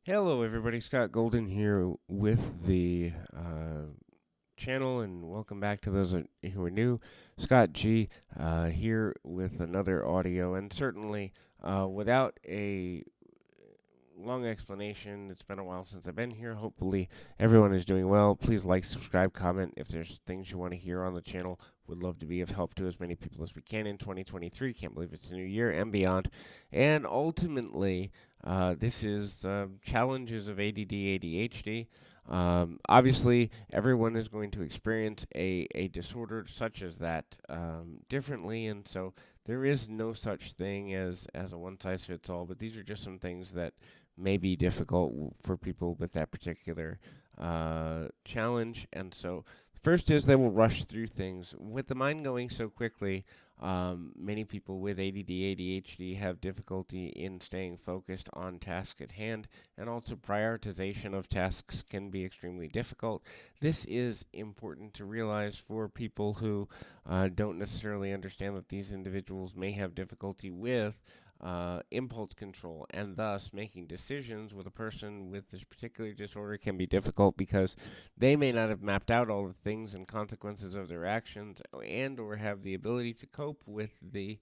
Hello, everybody. Scott Golden here with the channel, and welcome back to those who are new. Scott G here with another audio, and certainly without a long explanation. It's been a while since I've been here. Hopefully, everyone is doing well. Please like, subscribe, comment if there's things you want to hear on the channel. Would love to be of help to as many people as we can in 2023. Can't believe it's a new year and beyond. And ultimately, this is challenges of ADD, ADHD. Obviously, everyone is going to experience a disorder such as that differently, and so there is no such thing as a one size fits all. But these are just some things that may be difficult for people with that particular challenge. And so, first is they will rush through things. With the mind going so quickly, many people with ADD, ADHD have difficulty in staying focused on tasks at hand, and also prioritization of tasks can be extremely difficult. This is important to realize for people who don't necessarily understand that these individuals may have difficulty with impulse control, and thus making decisions with a person with this particular disorder can be difficult because they may not have mapped out all the things and consequences of their actions, and or have the ability to cope with the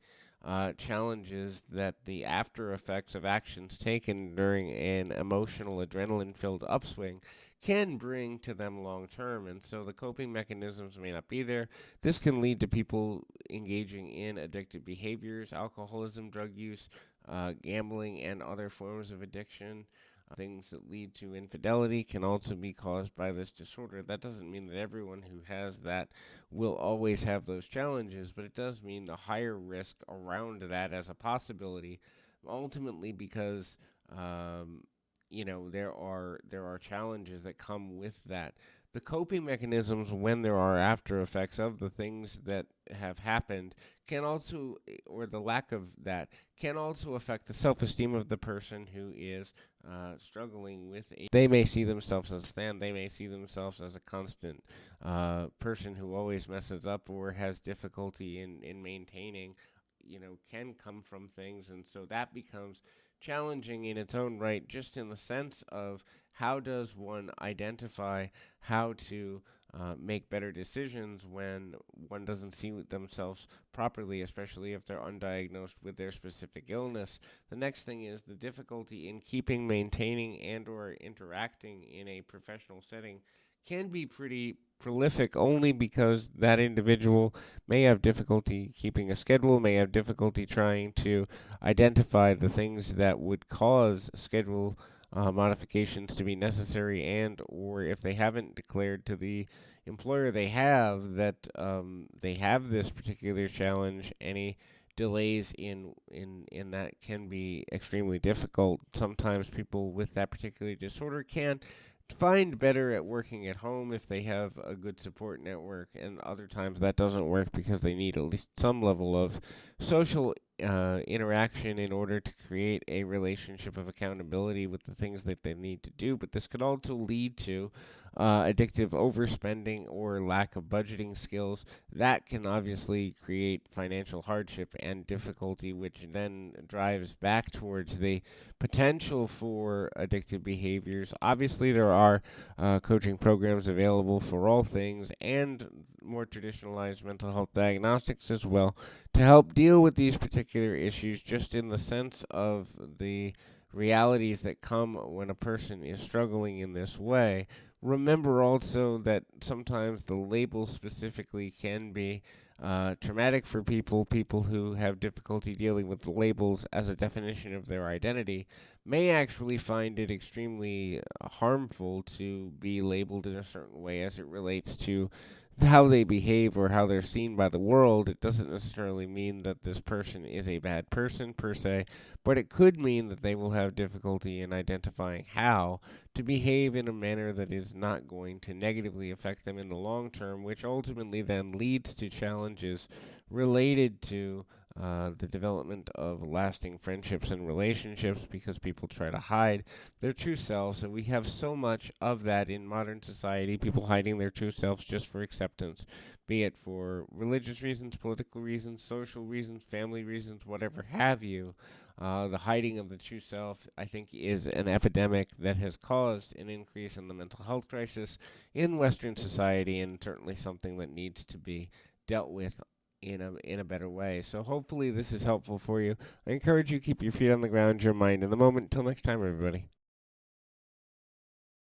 challenges that the after effects of actions taken during an emotional adrenaline filled upswing can bring to them long term. And so the coping mechanisms may not be there. This can lead to people engaging in addictive behaviors, alcoholism, drug use, gambling, and other forms of addiction. Things that lead to infidelity can also be caused by this disorder. That doesn't mean that everyone who has that will always have those challenges, but it does mean the higher risk around that as a possibility, ultimately because there are challenges that come with that. The coping mechanisms when there are after effects of the things that have happened can also, or the lack of that, can also affect the self-esteem of the person who is struggling with a. They may see themselves as stand. They may see themselves as a constant person who always messes up or has difficulty in maintaining. Can come from things, and so that becomes challenging in its own right, just in the sense of how does one identify how to make better decisions when one doesn't see themselves properly, especially if they're undiagnosed with their specific illness. The next thing is the difficulty in keeping, maintaining, and/or interacting in a professional setting can be pretty prolific only because that individual may have difficulty keeping a schedule, may have difficulty trying to identify the things that would cause schedule modifications to be necessary, and or if they haven't declared to the employer they have that they have this particular challenge, any delays in that can be extremely difficult. Sometimes people with that particular disorder can find better at working at home if they have a good support network, and other times that doesn't work because they need at least some level of social interaction in order to create a relationship of accountability with the things that they need to do. But this could also lead to addictive overspending or lack of budgeting skills. That can obviously create financial hardship and difficulty, which then drives back towards the potential for addictive behaviors. Obviously, there are coaching programs available for all things, and more traditionalized mental health diagnostics as well, to help deal with these particular issues, just in the sense of the realities that come when a person is struggling in this way. Remember also that sometimes the label specifically can be traumatic for people who have difficulty dealing with the labels as a definition of their identity may actually find it extremely harmful to be labeled in a certain way as it relates to how they behave or how they're seen by the world. It doesn't necessarily mean that this person is a bad person per se, but it could mean that they will have difficulty in identifying how to behave in a manner that is not going to negatively affect them in the long term, which ultimately then leads to challenges related to the development of lasting friendships and relationships because people try to hide their true selves. And we have so much of that in modern society, people hiding their true selves just for acceptance, be it for religious reasons, political reasons, social reasons, family reasons, whatever have you. The hiding of the true self, I think, is an epidemic that has caused an increase in the mental health crisis in Western society, and certainly something that needs to be dealt with in a better way. So hopefully this is helpful for you. I encourage you to keep your feet on the ground, your mind in the moment. Until next time, everybody.